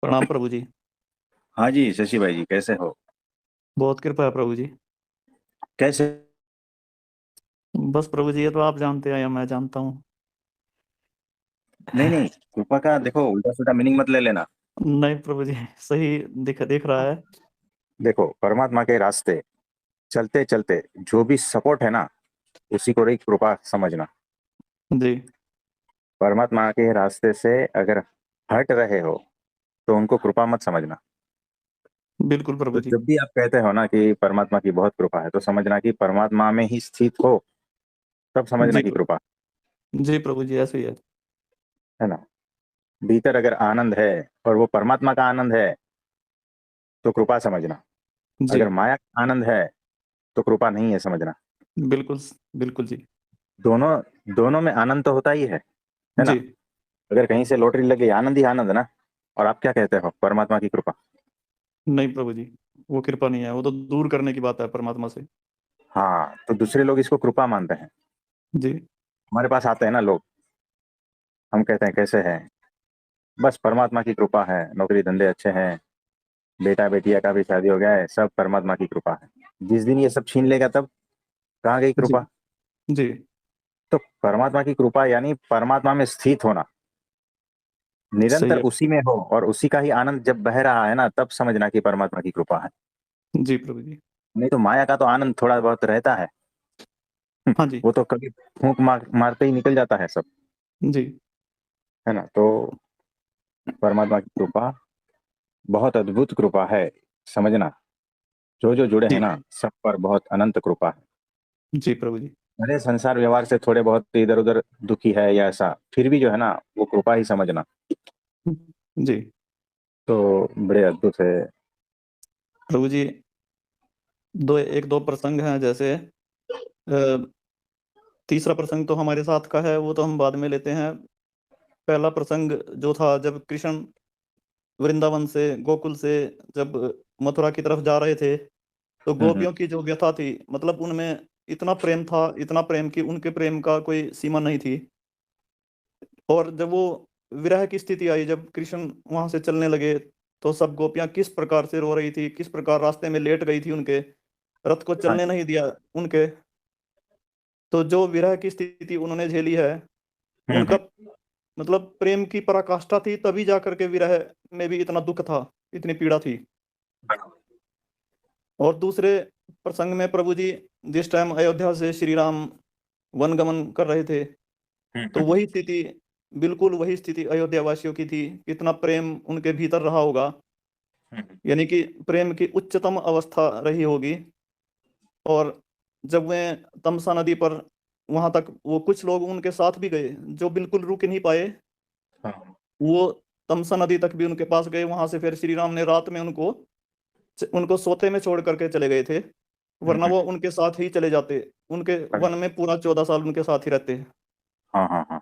प्रणाम प्रभु जी। हाँ जी, शशि भाई जी कैसे हो? बहुत कृपा है प्रभु जी। कैसे? बस प्रभु जी, ये तो आप जानते हैं या मैं जानता हूँ। नहीं नहीं, कृपा का देखो उल्टा सुल्टा मीनिंग मत ले लेना। नहीं प्रभु जी, सही दिख दिख रहा हाँ, है। देखो परमात्मा के रास्ते चलते चलते जो भी सपोर्ट है ना, उसी को रही कृपा समझना। जी। परमात्मा के रास्ते से अगर हट रहे हो तो उनको कृपा मत समझना। बिल्कुल तो प्रभु जी। जब भी आप कहते हो ना कि परमात्मा की बहुत कृपा है, तो समझना कि परमात्मा में ही स्थित हो, तब समझना जी कि कृपा प्रभु। जी प्रभु जी, ऐसे ही है। है ना। भीतर अगर आनंद है और वो परमात्मा का आनंद है तो कृपा समझना। जी। अगर माया का आनंद है तो कृपा नहीं है, समझना। बिल्कुल। बिल्कुल जी। दोनों दोनों में आनंद तो होता ही है ना। जी। अगर कहीं से लॉटरी लग गई, आनंद ही आनंद है ना। और आप क्या कहते हो, परमात्मा की कृपा। नहीं प्रभु जी, वो कृपा नहीं है, वो तो दूर करने की बात है परमात्मा से। हाँ, तो दूसरे लोग इसको कृपा मानते हैं। जी। हमारे पास आते हैं ना लोग, हम कहते हैं कैसे हैं, बस परमात्मा की कृपा है, नौकरी धंधे अच्छे हैं, बेटा बेटिया का भी शादी हो गया है, सब परमात्मा की कृपा है। जिस दिन ये सब छीन लेगा तब कहाँ गई जी। कृपा। जी। तो परमात्मा की कृपा यानी परमात्मा में स्थित होना, सही निरंतर है। उसी में हो, और उसी का ही आनंद जब बह रहा है ना, तब समझना कि परमात्मा की कृपा है। जी प्रभु जी। नहीं तो माया का तो आनंद थोड़ा बहुत रहता है। हाँ जी। वो तो कभी फूंक मारते ही निकल जाता है सब, जी। है ना। तो परमात्मा की कृपा बहुत अद्भुत कृपा है, समझना। जो जो जुड़े हैं जी। ना, सब पर बहुत अनंत कृपा है। जी प्रभु जी। अरे संसार व्यवहार से थोड़े बहुत इधर उधर दुखी है या ऐसा, फिर भी जो है ना, वो कृपा ही समझना। जी तो बड़े अद्भुत है। प्रभु जी, एक दो प्रसंग हैं जैसे तीसरा प्रसंग तो हमारे साथ का है, वो तो हम बाद में लेते हैं। पहला प्रसंग जो था, जब कृष्ण वृंदावन से, गोकुल से, जब मथुरा की तरफ जा रहे थे, तो हम्म। गोपियों की जो व्यथा थी, मतलब उनमें इतना प्रेम था, इतना प्रेम कि उनके प्रेम का कोई सीमा नहीं थी। और जब वो विरह की स्थिति आई, जब कृष्ण वहां से चलने लगे, तो सब गोपियां किस प्रकार से रो रही थी, किस प्रकार रास्ते में लेट गई थी, उनके रथ को हाँ चलने जी। नहीं दिया उनके। तो जो विरह की स्थिति उन्होंने झेली है, उनका हम्म। मतलब प्रेम की पराकाष्ठा थी, तभी जाकर के विरह में भी इतना दुख था, इतनी पीड़ा थी। और दूसरे प्रसंग में प्रभु जी, जिस टाइम अयोध्या से श्री राम वनगमन कर रहे थे, तो हम्म। वही स्थिति, बिल्कुल वही स्थिति अयोध्या वासियों की थी। कितना प्रेम उनके भीतर रहा होगा, हम्म। यानी कि प्रेम की उच्चतम अवस्था रही होगी। और जब वे तमसा नदी पर, वहां तक वो कुछ लोग उनके साथ भी गए जो बिल्कुल रुक नहीं पाए। हाँ। वो तमसा नदी तक भी उनके पास गए, वहां से फिर श्री राम ने रात में उनको उनको सोते में छोड़ करके चले गए थे, वरना हम्म। वो उनके साथ ही चले जाते। उनके वन में पूरा 14 साल उनके साथ ही रहते। हाँ हाँ हाँ।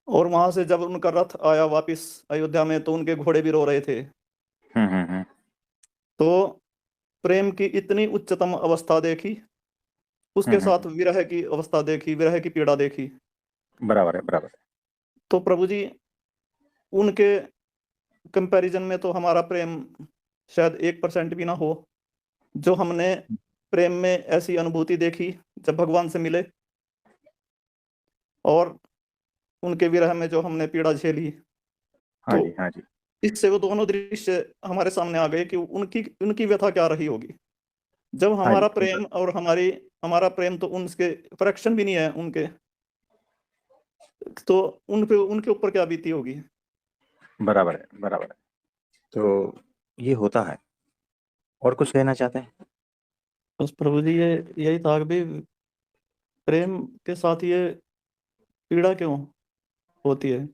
और वहां से जब उनका रथ आया वापस अयोध्या में, तो उनके घोड़े भी रो रहे थे। हम्म। तो प्रेम की इतनी उच्चतम अवस्था देखी, उसके साथ हम्म। विरह की अवस्था देखी, विरह की पीड़ा देखी। बराबर है, बराबर है। तो प्रभु जी, उनके कंपैरिजन में तो हमारा प्रेम शायद 1% भी ना हो, जो हमने प्रेम में ऐसी अनुभूति देखी जब भगवान से मिले, और उनके विरह में जो हमने पीड़ा झेली। हाँ तो जी, हाँ जी। इससे वो दोनों दृश्य हमारे सामने आ गए कि उनकी उनकी व्यथा क्या रही होगी। जब हाँ जी, हमारा सही बात। प्रेम और हमारा प्रेम तो उनके फ्रैक्शन भी नहीं है उनके, तो उन पे उनके ऊपर क्या बीती होगी। बराबर है, बराबर है। तो ये होता है। और कुछ कहना चाहते हैं? बस प्रभु जी, ये यही था कि भी प्रेम के साथ ये पीड़ा क्यों होती है।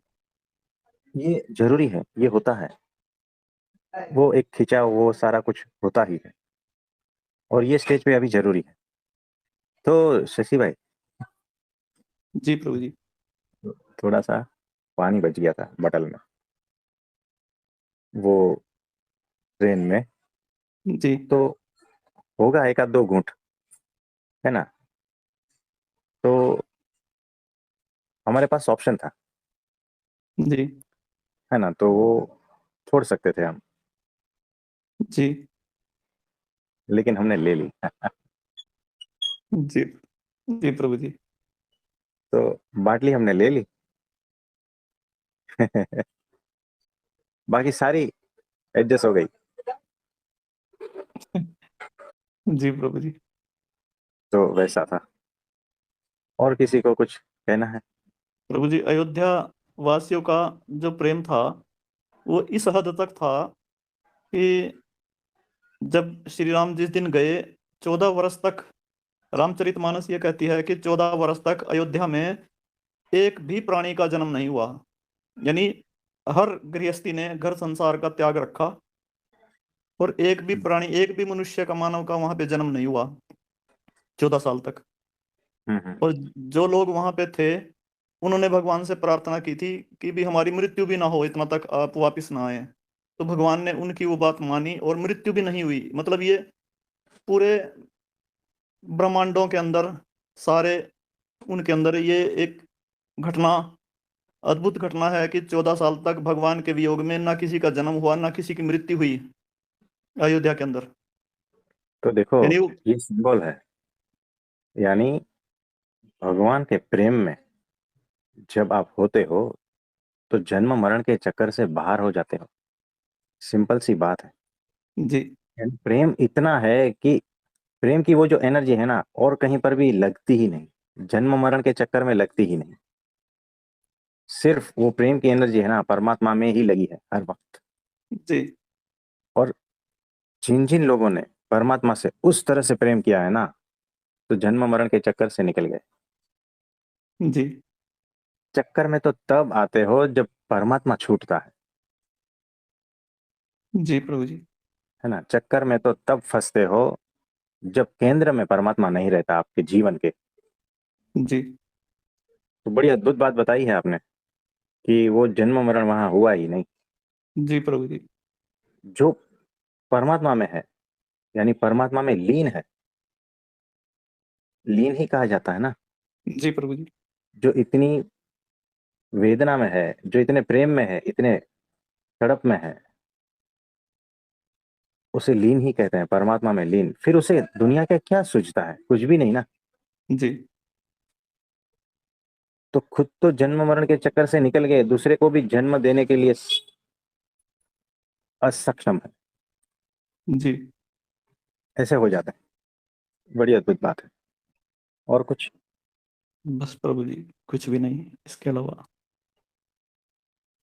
ये जरूरी है, ये होता है। वो एक खिंचाव, वो सारा कुछ होता ही है। और ये स्टेज पे अभी जरूरी है। तो शशि भाई, जी प्रभु जी। थोड़ा सा पानी बच गया था बटल में, वो ट्रेन में। जी। तो होगा एक आध दो घूंट, है ना। तो हमारे पास ऑप्शन था, जी। है ना। तो वो छोड़ सकते थे हम, जी लेकिन हमने ले ली। जी जी प्रभु जी। तो बाटली हमने ले ली। बाकी सारी एडजस्ट हो गई। जी प्रभु जी। तो वैसा था। और किसी को कुछ कहना है? प्रभु जी, अयोध्या वासियों का जो प्रेम था वो इस हद तक था कि जब श्री राम जिस दिन गए, 14 वर्ष तक, रामचरितमानस ये कहती है कि 14 वर्ष तक अयोध्या में एक भी प्राणी का जन्म नहीं हुआ। यानी हर गृहस्थी ने घर संसार का त्याग रखा और एक भी प्राणी, एक भी मनुष्य का, मानव का वहां पे जन्म नहीं हुआ 14 साल तक। हम्म। और जो लोग वहां पे थे उन्होंने भगवान से प्रार्थना की थी कि भी हमारी मृत्यु भी ना हो, इतना तक आप वापिस ना आए। तो भगवान ने उनकी वो बात मानी और मृत्यु भी नहीं हुई। मतलब ये पूरे ब्रह्मांडों के अंदर, सारे उनके अंदर ये एक घटना, अद्भुत घटना है कि 14 साल तक भगवान के वियोग में ना किसी का जन्म हुआ, ना किसी की मृत्यु हुई अयोध्या के अंदर। तो देखो, यानी ये सिंबल है, यानी भगवान के प्रेम में जब आप होते हो तो जन्म मरण के चक्कर से बाहर हो जाते हो। सिंपल सी बात है। जी यानी प्रेम इतना है कि प्रेम की वो जो एनर्जी है ना, और कहीं पर भी लगती ही नहीं, जन्म मरण के चक्कर में लगती ही नहीं। सिर्फ वो प्रेम की एनर्जी है ना, परमात्मा में ही लगी है हर वक्त। जी और जिन जिन लोगों ने परमात्मा से उस तरह से प्रेम किया है ना, तो जन्म मरण के चक्कर से निकल गए। जी चक्कर में तो तब आते हो जब परमात्मा छूटता जी प्रभु जी। है ना। चक्कर में तो तब फंसते हो जब केंद्र में परमात्मा नहीं रहता आपके जीवन के। जी तो बड़ी अद्भुत बात बताई है आपने कि वो जन्म मरण वहां हुआ ही नहीं। जी प्रभु जी। जो परमात्मा में है, यानी परमात्मा में लीन है, लीन ही कहा जाता है ना। जी प्रभु जी। जो इतनी वेदना में है, जो इतने प्रेम में है, इतने तड़प में है, उसे लीन ही कहते हैं, परमात्मा में लीन। फिर उसे दुनिया का क्या सूझता है? कुछ भी नहीं ना। जी तो खुद तो जन्म मरण के चक्कर से निकल गए, दूसरे को भी जन्म देने के लिए असक्षम है। जी ऐसे हो जाता है। बड़ी अद्भुत बात है। और कुछ? बस प्रभु जी, कुछ भी नहीं इसके अलावा,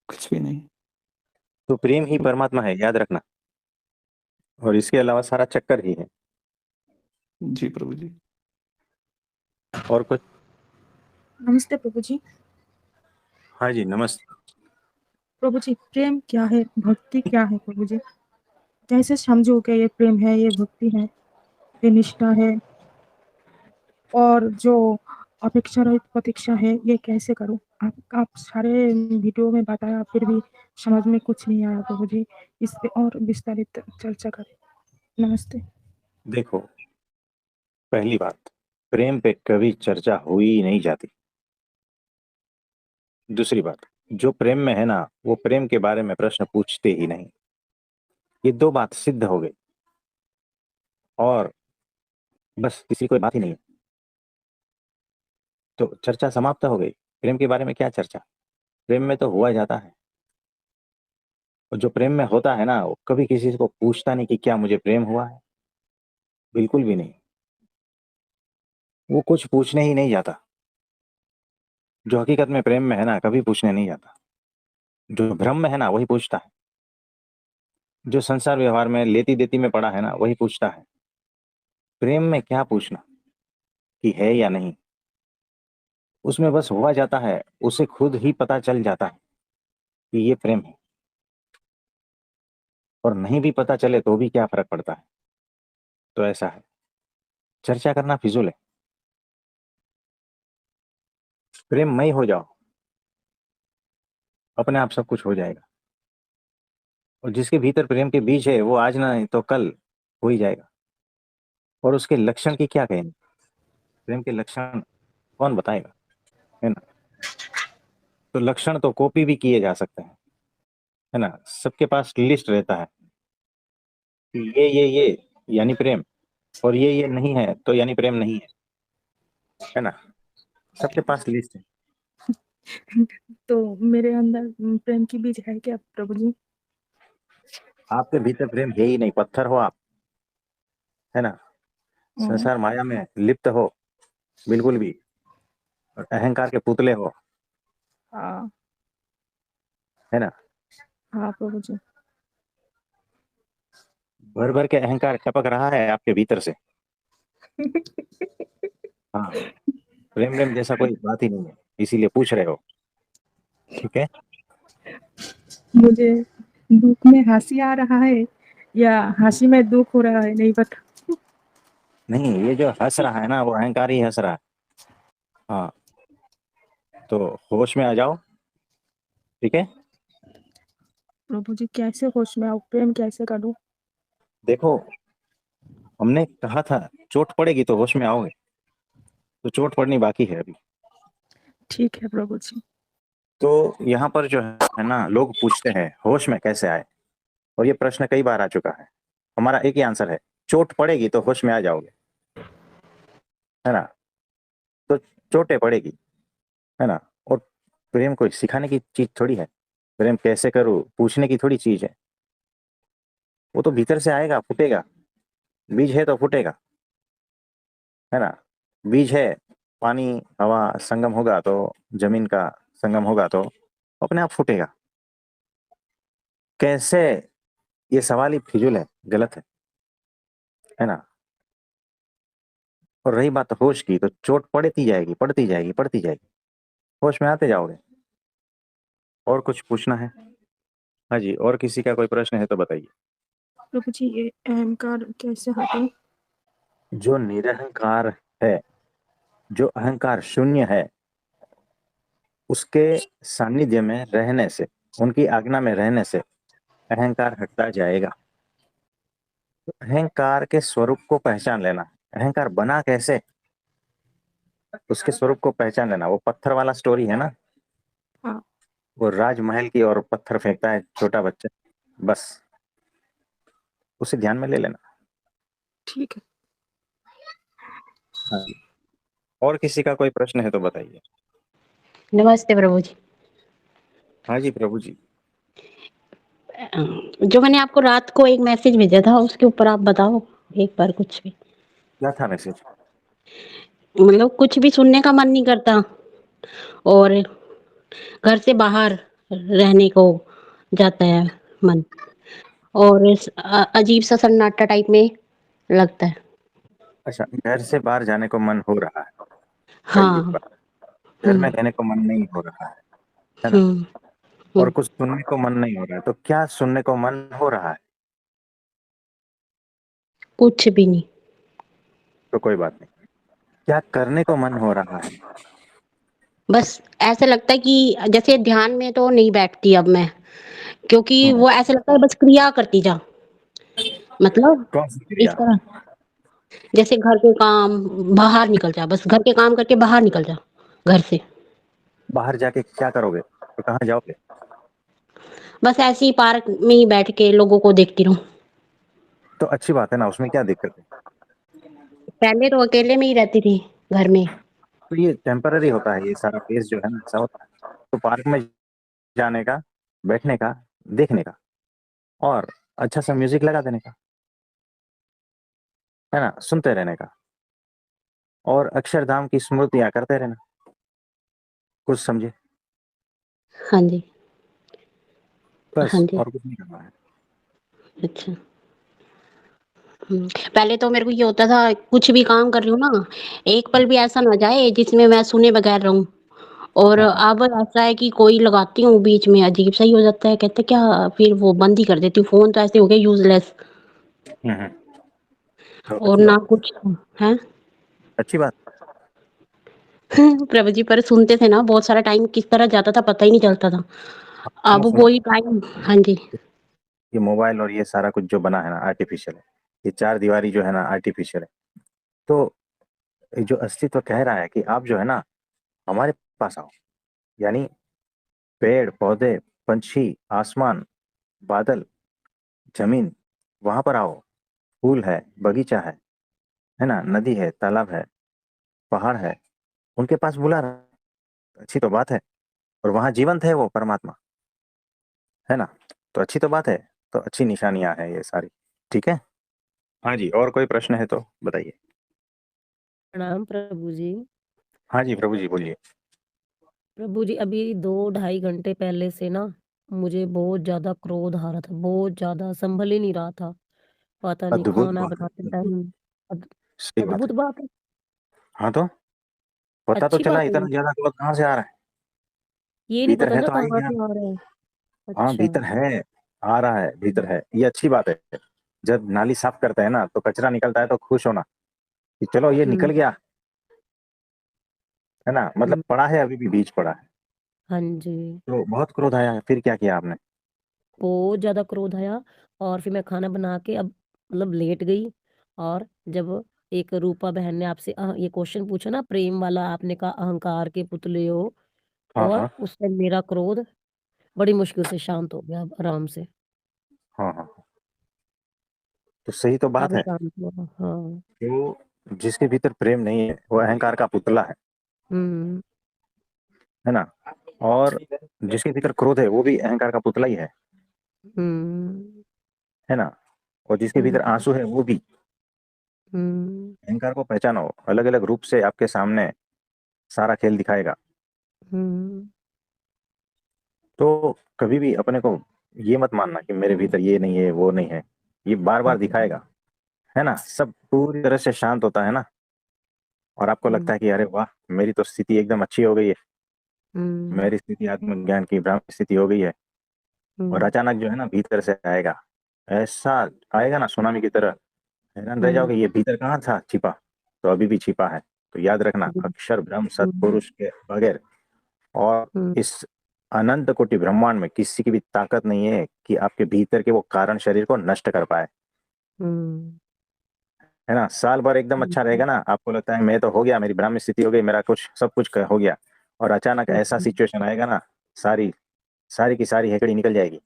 कुछ भी नहीं। तो प्रेम ही परमात्मा है, याद रखना। और इसके अलावा सारा चक्कर ही है। जी प्रभु जी। और कुछ? नमस्ते प्रभु जी। हाँ जी, नमस्ते। प्रभु जी, प्रेम क्या है, भक्ति क्या है प्रभु जी? कैसे समझो कि ये प्रेम है, ये भक्ति है, ये निष्ठा है, और जो अपेक्षा रहित प्रतीक्षा है, ये कैसे करूं? आप सारे वीडियो में बताया, फिर भी समझ में कुछ नहीं आया प्रभु जी। इस पे और विस्तारित चर्चा करें। नमस्ते। देखो, पहली बात, प्रेम पे कभी चर्चा हुई नहीं जाती। दूसरी बात, जो प्रेम में है ना, वो प्रेम के बारे में प्रश्न पूछते ही नहीं। ये दो बात सिद्ध हो गई, और बस किसी कोई बात ही नहीं है। तो चर्चा समाप्त हो गई। प्रेम के बारे में क्या चर्चा? प्रेम में तो हुआ जाता है। और जो प्रेम में होता है ना, वो कभी किसी को पूछता नहीं कि क्या मुझे प्रेम हुआ है। बिल्कुल भी नहीं। वो कुछ पूछने ही नहीं जाता। जो हकीकत में प्रेम में है ना, कभी पूछने नहीं जाता। जो भ्रम में है ना, वही पूछता है। जो संसार व्यवहार में लेती देती में पड़ा है ना, वही पूछता है। प्रेम में क्या पूछना कि है या नहीं। उसमें बस हुआ जाता है, उसे खुद ही पता चल जाता है कि ये प्रेम है। और नहीं भी पता चले तो भी क्या फर्क पड़ता है। तो ऐसा है, चर्चा करना फिजूल है। प्रेममय हो जाओ, अपने आप सब कुछ हो जाएगा। और जिसके भीतर प्रेम के बीज है, वो आज ना नहीं तो कल हो ही जाएगा। और उसके लक्षण की क्या कहेंगे? प्रेम के लक्षण कौन बताएगा, है ना। तो लक्षण तो कॉपी भी किए जा सकते हैं। है ना, सबके पास लिस्ट रहता है कि ये यानी प्रेम, और ये नहीं है तो यानी प्रेम नहीं है ना, सबके पास लिस्ट है। तो मेरे अंदर प्रेम की बीज है क्या प्रभु जी? आपके भीतर प्रेम है ही नहीं, पत्थर हो आप, है ना, हम्म, संसार माया में लिप्त हो बिल्कुल भी, और अहंकार के पुतले हो, हाँ है ना, हाँ प्रभु जी। भर भर के अहंकार टपक रहा है आपके भीतर से। हाँ, प्रेम प्रेम जैसा कोई बात ही नहीं है, इसीलिए पूछ रहे हो, ठीक है। मुझे दुख में हंसी आ रहा है या हंसी में दुख हो रहा है, नहीं पता। नहीं, ये जो हंस रहा है ना वो अहंकार ही हंस रहा है। हाँ, तो होश में आ जाओ, ठीक है। प्रभु जी कैसे होश में आऊं, प्रेम कैसे करूं? देखो, हमने कहा था चोट पड़ेगी तो होश में आओगे, तो चोट पड़नी बाकी है अभी। ठीक है प्रभु जी। तो यहाँ पर जो है ना, लोग पूछते हैं होश में कैसे आए, और ये प्रश्न कई बार आ चुका है। हमारा एक ही आंसर है, चोट पड़ेगी तो होश में आ जाओगे, है ना। तो चोटें पड़ेगी, है ना, और प्रेम कोई सिखाने की चीज थोड़ी है, प्रेम कैसे करूं पूछने की थोड़ी चीज है, वो तो भीतर से आएगा, फूटेगा, बीज है तो फूटेगा, है ना। बीज है, पानी हवा संगम होगा तो, जमीन का संगम होगा तो अपने आप फूटेगा। कैसे, ये सवाल ही फिजूल है, गलत है ना। और रही बात होश की, तो चोट पड़ती जाएगी, पड़ती जाएगी, पड़ती जाएगी, होश में आते जाओगे। और कुछ पूछना है? हाँ जी, और किसी का कोई प्रश्न है तो बताइए। प्रभु जी ये अहंकार कैसे हटे? जो निरहंकार है, जो अहंकार शून्य है, उसके सानिध्य में रहने से, उनकी आज्ञा में रहने से अहंकार हटता जाएगा। तो अहंकार के स्वरूप को पहचान लेना, अहंकार बना कैसे, उसके स्वरूप को पहचान लेना। वो पत्थर वाला स्टोरी है ना, हाँ वो राजमहल की और पत्थर फेंकता है छोटा बच्चा, बस उसे ध्यान में ले लेना। ठीक है। हाँ जी, और किसी का कोई प्रश्न है तो बताइए। नमस्ते प्रभु जी। हाँ जी प्रभु जी। जो मैंने आपको रात को एक मैसेज भेजा था उसके ऊपर आप बताओ एक बार कुछ भी। क्या था मैसेज? मतलब कुछ भी सुनने का मन नहीं करता और घर से बाहर रहने को जाता है मन, और अजीब सा सन्नाटा टाइप में लगता है। अच्छा, घर से बाहर जाने को मन हो रहा है, पहली हाँ। बात। घर में हम्म रहने को मन नहीं हो रहा है ना। हम्म और हम्म। कुछ सुनने को मन नहीं हो रहा है, तो क्या सुनने को मन हो रहा है? कुछ भी नहीं। तो कोई बात नहीं, क्या करने को मन हो रहा है? बस ऐसा लगता है कि जैसे ध्यान में तो नहीं बैठती अब मैं, क्योंकि हम्म, वो ऐसा लगता है बस क्रिया करती जा, मतलब कौन सी इस क्रिया? तरह जैसे घर के काम, बाहर निकल जा, बस घर के काम करके बाहर निकल जा घर से। बाहर जाके क्या करोगे, तो कहाँ जाओगे? बस ऐसे ही पार्क में ही बैठ के लोगों को देखती रहूं। तो अच्छी बात है ना, उसमें क्या दिक्कत है? पहले तो अकेले में ही रहती थी घर में। तो ये टेम्पररी होता है, ये सारा फेज जो है ना ऐसा होता है। तो पार्क में जाने का, बैठने का, देखने का, और अच्छा सा म्यूजिक लगा देने का, है ना, सुनते रहने का, और अक्षरधाम की स्मृतियां करते रहना। कुछ समझे? हाँ जी। हाँ बस, जी। और कुछ नहीं करना है। अच्छा। पहले तो मेरे को ये होता था कुछ भी काम कर रही हूँ ना, एक पल भी ऐसा ना जाए जिसमें मैं सुने बगैर रहूं। और हाँ हाँ। अब ऐसा है कि कोई लगाती हूँ बीच में अजीब सा ही हो जाता है, कहते क्या, फिर वो बंद ही कर देती हूँ। फोन तो ऐसे हो गया यूजलेस, हम्म। तो और अच्छी ना बात, कुछ है। अच्छी बात। प्रभु जी पर सुनते थे ना, बहुत सारा टाइम किस तरह जाता था पता ही नहीं चलता था। सुनो अब सुनो, वही टाइम। हाँ जी। ये मोबाइल और ये सारा कुछ जो बना है ना आर्टिफिशियल है, ये चार दीवारी जो है ना आर्टिफिशियल है। तो ये जो अस्तित्व कह रहा है कि आप जो है ना हमारे पास आओ, यानी पेड़ पौधे, पंछी, आसमान, बादल, जमीन, वहां पर आओ, फूल है, बगीचा है ना, नदी है, तालाब है, पहाड़ है, उनके पास बुला रहा है। अच्छी तो बात है। और वहां जीवंत है वो परमात्मा, है ना, तो अच्छी तो बात है। तो अच्छी निशानियां हैं ये सारी। ठीक है। हाँ जी, और कोई प्रश्न है तो बताइए। प्रणाम प्रभु जी। हाँ जी प्रभु जी बोलिए। प्रभु जी अभी 2 ढाई घंटे पहले से ना मुझे बहुत ज्यादा क्रोध आ रहा था, बहुत ज्यादा संभल ही नहीं रहा था। पता नहीं अद्भुत खाना बात है, बनाते अद्भुत, टाइम अद, सही बात अद्भुत है। बात है, हाँ तो पता तो अच्छी चला बात है इतना ये। ज्यादा क्रोध कहाँ से आ रहा है। ये नहीं भीतर पता है ना तो आ ही कहाँ गया। से आ रहा है। हाँ अच्छा। भीतर है, आ रहा है, भीतर है, ये अच्छी बात है। जब नाली साफ करते हैं ना तो कचरा निकलता है तो खुश होना कि चलो ये हम्म। निकल गया, है ना, मतलब हम्म। पड़ा है, अभी भी बीज पड़ा है। हाँ जी। तो बहुत क्रोध आया, फिर क्या किया आपने। बहुत ज्यादा क्रोध आया और फिर मैं खाना बना के अब मतलब लेट गई। और जब एक रूपा बहन ने आपसे ये क्वेश्चन पूछा ना प्रेम वाला, आपने कहा अहंकार के पुतले हो, हाँ और हाँ उस टाइम मेरा क्रोध बड़ी मुश्किल से शांत हो गया, अब आराम से। हाँ हाँ। तो सही तो बात काफी है। शांत हुआ, हाँ। तो जिसके भीतर प्रेम नहीं है वो अहंकार का पुतला हम्म। है ना, और जिसके भीतर क्रोध है वो भी अहंकार का पुतला ही हम्म। है ना, और जिसके भीतर हम्म। आंसू है वो भी। हम्म। अहंकार को पहचानो, अलग अलग रूप से आपके सामने सारा खेल दिखाएगा। हम्म। तो कभी भी अपने को ये मत मानना कि मेरे भीतर ये नहीं है वो नहीं है, ये बार बार हम्म। दिखाएगा, है ना। सब पूरी तरह से शांत होता है ना, और आपको लगता हम्म। है कि अरे वाह, मेरी तो स्थिति एकदम अच्छी हो गई है, हम्म। मेरी स्थिति आत्मज्ञान की ब्राह्मण स्थिति हो गई है। और हम्म। अचानक जो है ना भीतर से आएगा, ऐसा आएगा ना सुनामी की तरह, हैरान रह हम्म। जाओगे ये भीतर कहाँ था छिपा, तो अभी भी छिपा है। तो याद रखना, हम्म। अक्षर ब्रह्म हम्म। सत्पुरुष के बगैर और हम्म। इस अनंत कोटि ब्रह्मांड में किसी की भी ताकत नहीं है कि आपके भीतर के वो कारण शरीर को नष्ट कर पाए, हम्म। है ना। साल भर एकदम अच्छा रहेगा ना, आपको लगता है मैं तो हो गया, मेरी ब्राह्मी स्थिति हो गई, मेरा कुछ सब कुछ हो गया, और अचानक ऐसा हम्म। सिचुएशन आएगा ना, सारी सारी की सारी हेकड़ी निकल जाएगी,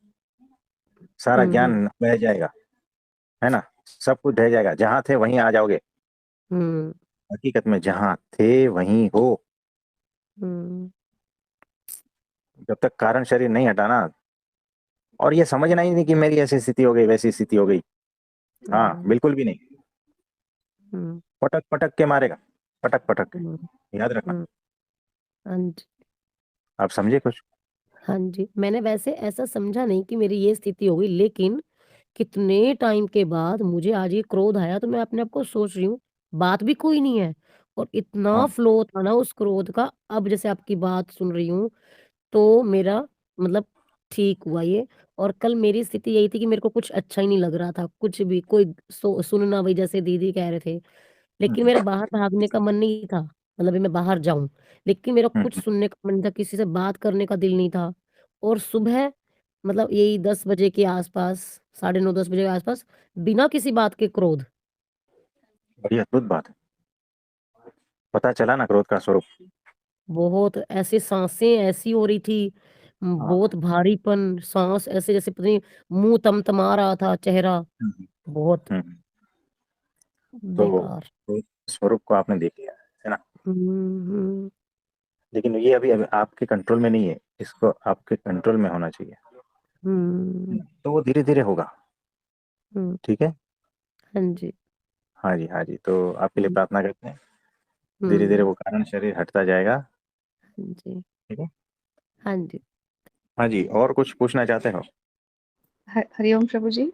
सारा हम्म। ज्ञान बह जाएगा, है ना, सब कुछ ढह जाएगा, जहां थे वहीं आ जाओगे। हम्म। हकीकत में जहां थे वहीं हो। हम्म। जब तक कारण शरीर नहीं हटाना, और ये समझना ही नहीं कि मेरी ऐसी स्थिति हो गई वैसी स्थिति हो गई, हाँ हम्म। बिल्कुल भी नहीं। हम्म। पटक पटक के मारेगा, पटक पटक हम्म। के, याद रखना। हम्म। हाँ जी। आप समझे कुछ। हाँ जी, मैंने वैसे ऐसा समझा नहीं कि मेरी ये स्थिति हो गई, लेकिन कितने टाइम के बाद मुझे आज ये क्रोध आया, तो मैं अपने आप को सोच रही हूँ बात भी कोई नहीं है और इतना हाँ फ्लो था ना उस क्रोध का। अब जैसे आपकी बात सुन रही हूँ तो मेरा मतलब ठीक हुआ ये। और कल मेरी स्थिति यही थी कि मेरे को कुछ अच्छा ही नहीं लग रहा था, कुछ भी कोई सुनना, वही जैसे दीदी कह रहे थे, लेकिन मेरा बाहर भागने का मन नहीं था, मतलब मैं बाहर जाऊं, लेकिन मेरा कुछ हम्म, सुनने का मन था, किसी से बात करने का दिल नहीं था। और सुबह मतलब यही 10 बजे के आसपास, 9:30 10 बजे के आसपास, बिना किसी बात के क्रोध। बड़ी अद्भुत बात है। पता चला ना क्रोध का स्वरूप। बहुत ऐसे सांसें ऐसी हो रही थी, बहुत हाँ भारीपन, सांस ऐसे जैसे पता नहीं, मुंह तमतमा रहा था, चेहरा हम्म, बहुत हम्म। तो बेकार। क्रोध के स्वरूप को आपने देख लिया है ना, हम्म। लेकिन ये अभी आपके कंट्रोल में नहीं है, इसको आपके कंट्रोल में होना चाहिए, है हम्म। ना? तो वो धीरे धीरे होगा। हम्म। ठीक है। हाँ जी। हाँ जी हाँ जी, तो आपके लिए हम्म। प्रार्थना करते हैं, धीरे धीरे हम्म। वो कारण शरीर हटता जाएगा। हाँ जी। ठीक है। हाँ जी। हाँ जी, और कुछ पूछना चाहते हो। हरिओम प्रभु जी।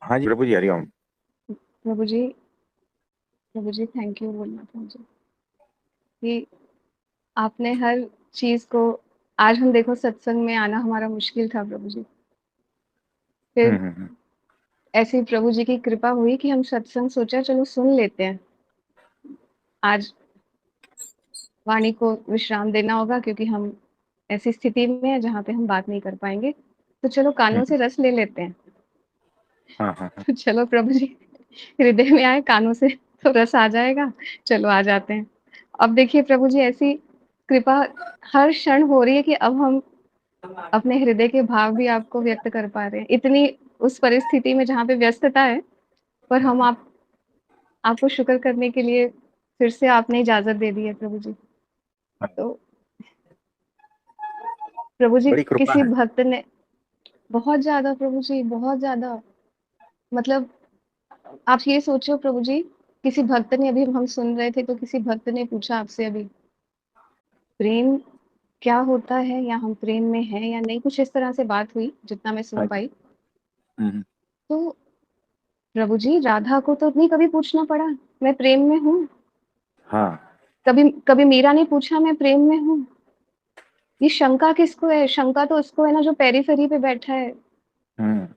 हाँ जी प्रभु जी, हरिओम। प्रभु जी, प्रभु जी थैंक यू बोलना था मुझे कि आपने हर चीज को, आज हम देखो सत्संग में आना हमारा मुश्किल था प्रभु जी, फिर हम्म। ऐसी प्रभु जी की कृपा हुई कि हम सत्संग सोचा चलो सुन लेते हैं। आज वाणी को विश्राम देना होगा क्योंकि हम ऐसी स्थिति में है जहाँ पे हम बात नहीं कर पाएंगे, तो चलो कानों हम्म, से रस ले लेते हैं। हाँ हाँ हाँ। तो चलो प्रभु जी, हृदय में आए, कानों से तो रस आ जाएगा, चलो आ जाते हैं। अब देखिए प्रभु जी, ऐसी कृपा हर क्षण हो रही है कि अब हम अपने हृदय के भाव भी आपको व्यक्त कर पा रहे हैं। इतनी उस परिस्थिति में जहाँ पे व्यस्तता है, पर हम आपको शुक्र करने के लिए फिर से आपने इजाज़त दे दी है प्रभु जी। तो प्रभु जी बड़ी कृपा किसी है। भक्त ने बहुत ज़्यादा प्रभु जी, बहुत ज़्यादा मतलब आप ये सोचो प्रभु जी, किसी भक्त ने अभी हम सुन रहे थे तो किसी भक्त ने पूछा आपसे अभी, प्रेम क्या होता है या हम प्रेम में हैं या नहीं? कुछ इस तरह से बात हुई, जितना मैं हाँ सुन जी। पाई। हम्म, तो प्रभु जी राधा को तो नहीं कभी पूछना पड़ा, मैं प्रेम में हूँ। हाँ। कभी कभी मीरा ने पूछा मैं प्रेम में हूँ। ये शंका किसको है? शंका तो उसको है ना जो पेरीफेरी पे बैठा है, हम्म,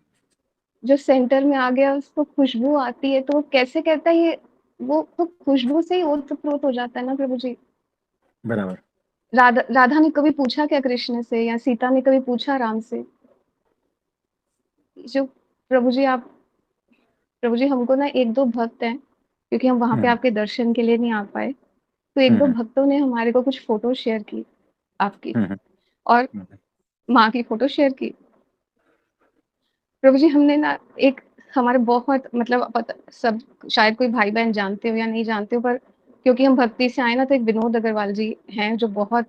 जो सेंटर में आ गया उसको खुशबू आती है तो वो कैसे कहता है ये, वो तो खुशबू से ही ओतप्रोत हो जाता है ना प्रभु जी। बराबर। राधा ने कभी पूछा क्या कृष्ण से या सीता ने कभी पूछा राम से? जो प्रभु जी आप प्रभु जी हमको ना 1-2 भक्त हैं, क्योंकि हम वहाँ पे हम्म, आपके दर्शन के लिए नहीं आ पाए, तो 1-2 हम्म, भक्तों ने हमारे को कुछ फ़ोटो शेयर की आपकी हम्म, और हम्म, माँ की फ़ोटो शेयर की। प्रभु जी हमने ना एक हमारे बहुत मतलब पता सब शायद कोई भाई-बहन जानते हो या नहीं जानते हो पर क्योंकि हम भक्ति से आए ना तो एक विनोद अग्रवाल जी हैं जो बहुत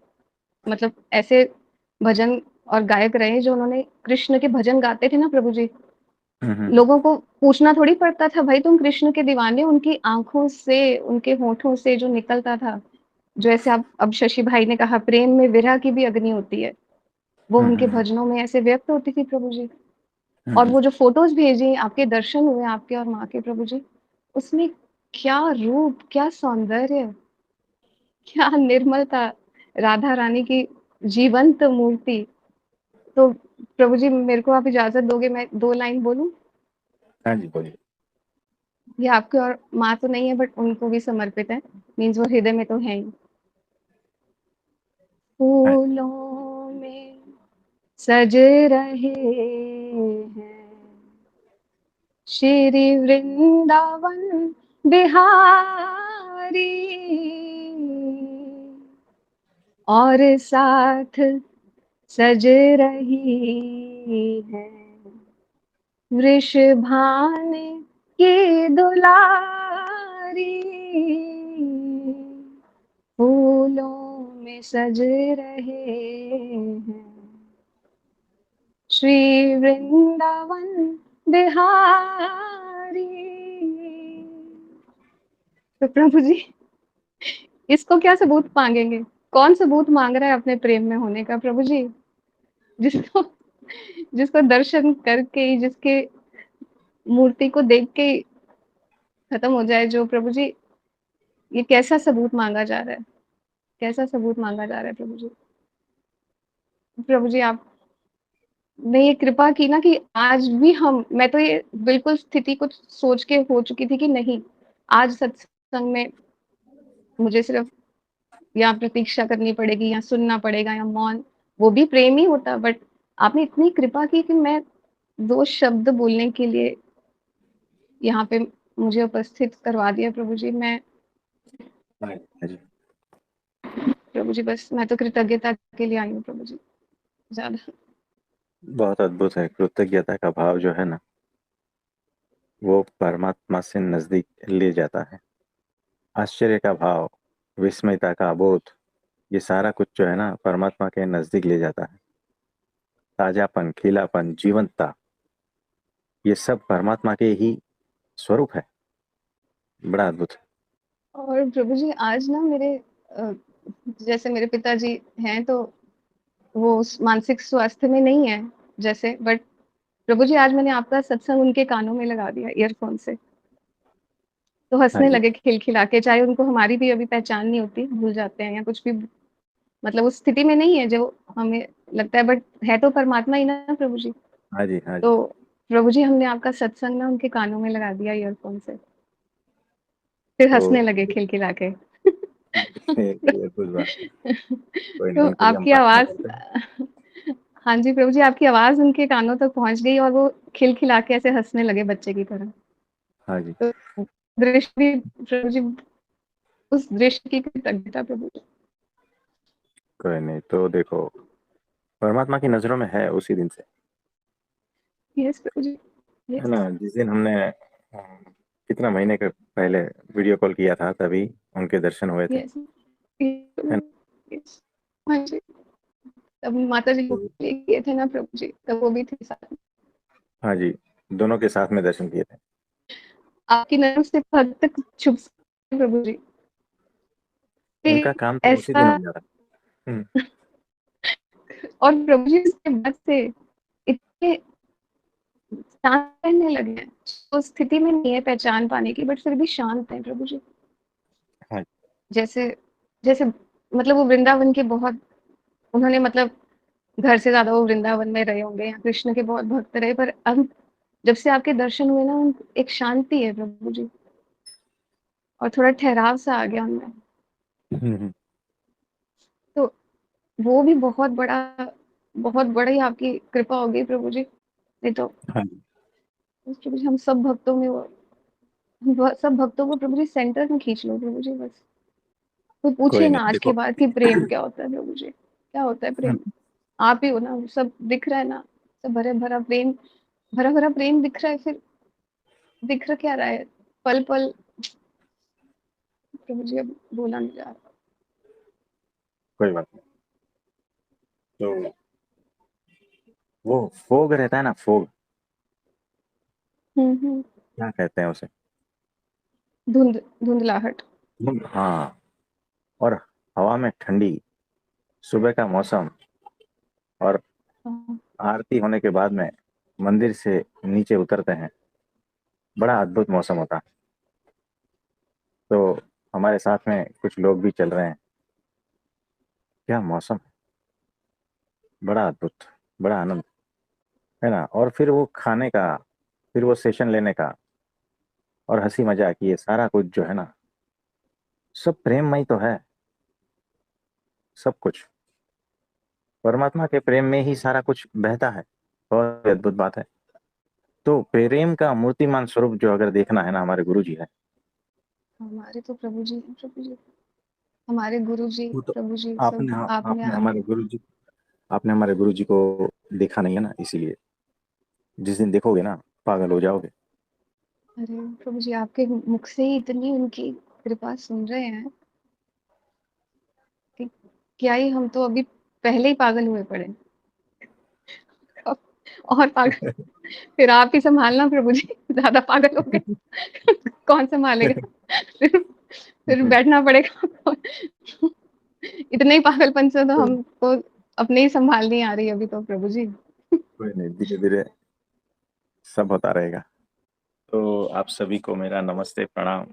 मतलब ऐसे भजन और गायक रहे जो उन्होंने कृष्ण के भजन गाते थे ना प्रभु जी, हम्म, लोगों को पूछना थोड़ी पड़ता था भाई तुम कृष्ण के दीवाने हो, उनकी आँखों से, उनके होठों से जो निकलता था, जो ऐसे आप अब शशि भाई ने कहा प्रेम में विरह की भी अग्नि होती है, वो हम्म, उनके भजनों में ऐसे व्यक्त होती थी प्रभु जी। और हम्म, वो जो फ़ोटोज़ भेजी, आपके दर्शन हुए आपके और माँ के प्रभु जी, उसमें क्या रूप, क्या सौंदर्य, क्या निर्मलता, राधा रानी की जीवंत मूर्ति। तो प्रभु जी मेरे को आप इजाज़त दोगे मैं 2 लाइन बोलूँ? हाँ जी, बोलिए। ये आपकी और माँ तो नहीं है बट उनको भी समर्पित है, मीन्स वो हृदय में तो हैं ही। हाँ। फूलों में सज रहे हैं श्री वृंदावन बिहारी और साथ सज रही है वृषभान की दुलारी फूलों में सज रहे हैं श्री वृंदावन बिहारी। तो प्रभु जी इसको क्या सबूत मांगेंगे? कौन सबूत मांग रहा है अपने प्रेम में होने का प्रभु जी? जिसको जिसको दर्शन करके ही जिसके मूर्ति को देख के ही खत्म हो जाए जो प्रभु जी, ये कैसा सबूत मांगा जा रहा है? कैसा सबूत मांगा जा रहा है प्रभु जी? प्रभु जी आपने ये कृपा की ना कि आज भी हम मैं तो ये बिल्कुल स्थिति कुछ सोच के हो चुकी थी कि नहीं, आज सत्संग में मुझे सिर्फ़ या प्रतीक्षा करनी पड़ेगी या सुनना पड़ेगा या मौन, वो भी प्रेम ही होता बट आपने इतनी कृपा की कि मैं 2 शब्द बोलने के लिए यहाँ पे मुझे उपस्थित करवा दिया प्रभु जी। मैं हाँ जी। प्रभु जी बस मैं तो कृतज्ञता के लिए आई हूँ प्रभु जी, ज़्यादा। बहुत अद्भुत है। कृतज्ञता का भाव जो है ना, वो परमात्मा से नजदीक ले जाता है। आश्चर्य का भाव, विस्मयता का बोध, ये सारा कुछ जो है ना परमात्मा के नजदीक ले जाता है। ताजापन, खिलापन, जीवंतता, ये सब परमात्मा के ही स्वरूप है। बड़ा अद्भुत है। और प्रभु जी आज ना मेरे जैसे मेरे पिताजी हैं तो वो उस मानसिक स्वास्थ्य में नहीं है जैसे बट प्रभु जी आज मैंने आपका सत्संग उनके कानों में लगा दिया ईयरफ़ोन से, तो हाँ हँसने जी। लगे खिलखिला के, चाहे उनको हमारी भी अभी पहचान नहीं होती, भूल जाते हैं या कुछ भी मतलब उस स्थिति में नहीं है जो हमें लगता है बट है तो परमात्मा ही ना प्रभु जी। हाँ जी। हाँ जी। तो प्रभु जी हमने आपका सत्संग ना उनके कानों में लगा दिया ईयरफ़ोन से, फिर तो हँसने लगे खिलखिला के। ये अद्भुत बात है। कोई नहीं, तो उनके लिए हम आपकी प्रार्थना आवाज़ करते हैं। हाँ जी, प्रभु जी आपकी आवाज़ उनके कानों तक पहुँच गई और वो खिलखिला के ऐसे हँसने लगे बच्चे की तरह। हाँ जी। तो दृश्य भी प्रभु जी उस दृश्य की कृतज्ञता प्रभु जी। कोई नहीं, तो देखो, परमात्मा की नजरों में है उसी दिन से, यस प्रभु जी, है यस, ना। जिस दिन हमने कितना महीने के पहले वीडियो कॉल किया था, तभी उनके दर्शन हुए थे, यस, है ना। यस, हाँ जी, तब माता जी को तो ले किए थे ना प्रभु जी, तब वो भी थे साथ में। हाँ जी, दोनों के साथ में दर्शन किए थे। आपकी नजर से हद तक छुप सकते हैं प्रभु जी। उनका फिर काम तो उसी दिन ऐसा हो जाता है। और प्रभु जी उसके बाद से इतने शांत रहने लगे हैं, तो स्थिति में नहीं है पहचान पाने की, बट फिर भी शांत है प्रभु जी। हाँ, जैसे जैसे मतलब वो वृंदावन के बहुत, उन्होंने मतलब घर से ज्यादा वो वृंदावन में रहे होंगे या कृष्ण के बहुत भक्त रहे, पर अब जब से आपके दर्शन हुए ना, एक शांति है प्रभु जी, और थोड़ा ठहराव सा आ गया उनमें। हम्म, तो वो भी बहुत बड़ी आपकी कृपा होगी प्रभु जी। नहीं तो हाँ जी, प्रभु जी हम सब भक्तों में सब भक्तों को प्रभु जी सेंटर में खींच लो प्रभु जी बस। कोई पूछे कोई ना नहीं, आज के देखो। बाद कि प्रेम क्या होता है प्रभु जी, क्या होता है प्रेम। आप ही हो ना, सब दिख रहा है ना, सब भरा भरा प्रेम दिख रहा है, फिर दिख रहा क्या रहा है, पल पल। प्रभु जी अब बोला नहीं जा रहा। कोई बात नहीं। तो वो फोग रहता है ना, फोग, हम्म, क्या कहते हैं उसे? धुंधलाहट। हाँ। और हवा में ठंडी, सुबह का मौसम, और हाँ, आरती होने के बाद में मंदिर से नीचे उतरते हैं, बड़ा अद्भुत मौसम होता है। तो हमारे साथ में कुछ लोग भी चल रहे हैं, क्या मौसम, बड़ा अद्भुत, बड़ा आनंद, है ना। और फिर वो खाने का, फिर वो सेशन लेने का, और हंसी मजाक, ये सारा कुछ जो है ना, सब प्रेममय तो है, सब कुछ परमात्मा के प्रेम में ही सारा कुछ बहता है। बहुत ही अद्भुत बात है। तो प्रेम का मूर्तिमान स्वरूप जो अगर देखना है ना, हमारे गुरु जी है। हमारे तो प्रभु जी हैं, प्रभु जी हमारे गुरु जी, वो तो प्रभु जी सब आपने आपने आपने आके। हमारे गुरु जी आपने हमारे गुरु जी को देखा नहीं है ना, इसीलिए जिस दिन देखोगे ना, पागल हो जाओगे। अरे प्रभु जी आपके मुख से ही इतनी उनकी कृपा सुन रहे हैं कि क्या ही, हम तो अभी पहले ही पागल हुए पड़े हैं। और पागल फिर आप ही संभालना प्रभु जी, ज्यादा पागल हो गए कौन संभालेगा। फिर फिर बैठना पड़ेगा इतने ही पागलपन से तो कोई हमको अपने ही संभाल नहीं आ रही अभी तो प्रभु जी। कोई नहीं, धीरे धीरे सब होता रहेगा। तो आप सभी को मेरा नमस्ते, प्रणाम।